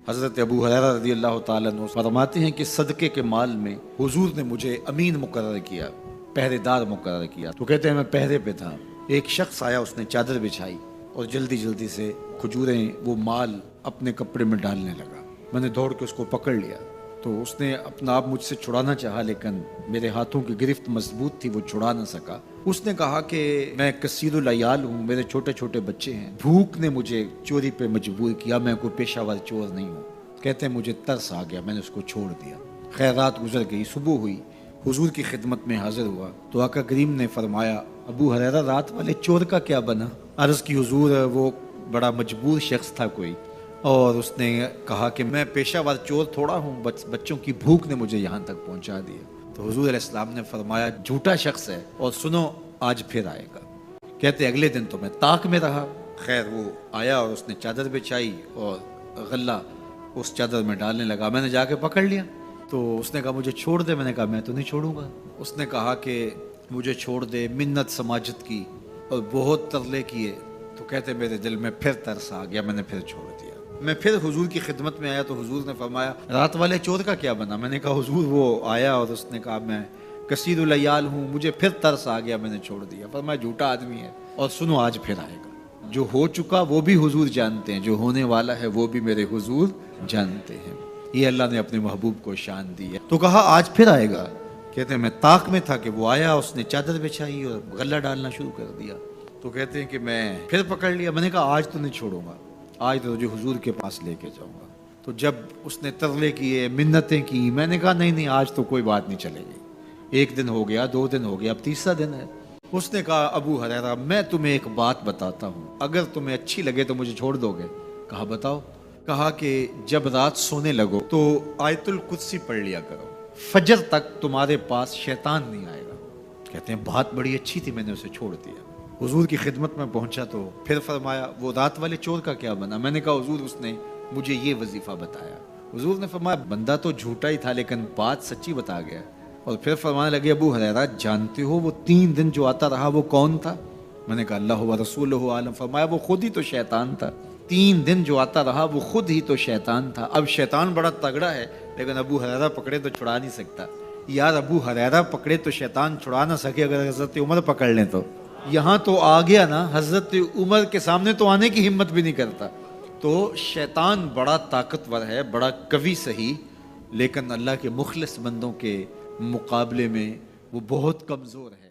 حضرت ابو ہریرہ رضی اللہ تعالیٰ عنہ فرماتے ہیں کہ صدقے کے مال میں حضور نے مجھے امین مقرر کیا، پہرے دار مقرر کیا۔ تو کہتے ہیں میں پہرے پہ تھا، ایک شخص آیا، اس نے چادر بچھائی اور جلدی جلدی سے کھجوریں وہ مال اپنے کپڑے میں ڈالنے لگا۔ میں نے دوڑ کے اس کو پکڑ لیا تو اس نے اپنا آپ مجھ سے چھڑانا چاہا، لیکن میرے ہاتھوں کی گرفت مضبوط تھی، وہ چھڑا نہ سکا۔ اس نے کہا کہ میں کثیر العیال ہوں، میرے چھوٹے چھوٹے بچے ہیں، بھوک نے مجھے چوری پہ مجبور کیا، میں کوئی پیشہ ور چور نہیں ہوں۔ کہتے ہیں مجھے ترس آ گیا، میں نے اس کو چھوڑ دیا۔ خیر رات گزر گئی، صبح ہوئی، حضور کی خدمت میں حاضر ہوا تو آقا کریم نے فرمایا ابو ہریرہ رات والے چور کا کیا بنا؟ عرض کی حضور وہ بڑا مجبور شخص تھا کوئی، اور اس نے کہا کہ میں پیشہ ور چور تھوڑا ہوں، بچوں کی بھوک نے مجھے یہاں تک پہنچا دیا۔ تو حضور علیہ السلام نے فرمایا جھوٹا شخص ہے، اور سنو آج پھر آئے گا۔ کہتے اگلے دن تو میں طاق میں رہا۔ خیر وہ آیا اور اس نے چادر بچھائی اور غلہ اس چادر میں ڈالنے لگا، میں نے جا کے پکڑ لیا۔ تو اس نے کہا مجھے چھوڑ دے، میں نے کہا میں تو نہیں چھوڑوں گا۔ اس نے کہا کہ مجھے چھوڑ دے، منت سماجت کی اور بہت ترلے کیے۔ تو کہتے میرے دل میں پھر ترس آ گیا، میں نے پھر چھوڑ دیا۔ میں پھر حضور کی خدمت میں آیا تو حضور نے فرمایا رات والے چور کا کیا بنا؟ میں نے کہا حضور وہ آیا اور اس نے کہا میں کثیر العیال ہوں، مجھے پھر ترس آ گیا، میں نے چھوڑ دیا۔ فرمایا جھوٹا آدمی ہے، اور سنو آج پھر آئے گا۔ جو ہو چکا وہ بھی حضور جانتے ہیں، جو ہونے والا ہے وہ بھی میرے حضور جانتے ہیں۔ یہ اللہ نے اپنے محبوب کو شان دی ہے۔ تو کہا آج پھر آئے گا۔ کہتے ہیں میں طاق میں تھا کہ وہ آیا، اس نے چادر بچھائی اور غلہ ڈالنا شروع کر دیا۔ تو کہتے ہیں کہ میں پھر پکڑ لیا، میں نے کہا آج تو نہیں چھوڑوں گا، آج تو تجھے حضور کے پاس لے کے جاؤں گا۔ تو جب اس نے ترلے کیے، منتیں کی، میں نے کہا نہیں آج تو کوئی بات نہیں چلے گی۔ ایک دن ہو گیا، 2 دن ہو گیا، اب تیسرا دن ہے۔ اس نے کہا ابو ہریرہ میں تمہیں ایک بات بتاتا ہوں، اگر تمہیں اچھی لگے تو مجھے چھوڑ دو گے؟ کہا بتاؤ۔ کہا کہ جب رات سونے لگو تو آیت الکرسی پڑھ لیا کرو، فجر تک تمہارے پاس شیطان نہیں آئے گا۔ کہتے ہیں بات بڑی اچھی تھی، میں نے اسے چھوڑ دیا۔ حضور کی خدمت میں پہنچا تو پھر فرمایا وہ رات والے چور کا کیا بنا؟ میں نے کہا حضور اس نے مجھے یہ وظیفہ بتایا۔ حضور نے فرمایا بندہ تو جھوٹا ہی تھا لیکن بات سچی بتا گیا۔ اور پھر فرمانے لگے ابو ہریرہ جانتے ہو وہ 3 دن جو آتا رہا وہ کون تھا؟ میں نے کہا اللہ و رسولہ عالم۔ فرمایا وہ خود ہی تو شیطان تھا۔ 3 دن جو آتا رہا وہ خود ہی تو شیطان تھا۔ اب شیطان بڑا تگڑا ہے لیکن ابو ہریرہ پکڑے تو چھڑا نہیں سکتا۔ یار ابو ہریرہ پکڑے تو شیطان چھڑا نہ سکے، اگر حضرت عمر پکڑ لیں تو یہاں تو آ گیا نا، حضرت عمر کے سامنے تو آنے کی ہمت بھی نہیں کرتا۔ تو شیطان بڑا طاقتور ہے، بڑا قوی صحیح، لیکن اللہ کے مخلص بندوں کے مقابلے میں وہ بہت کمزور ہے۔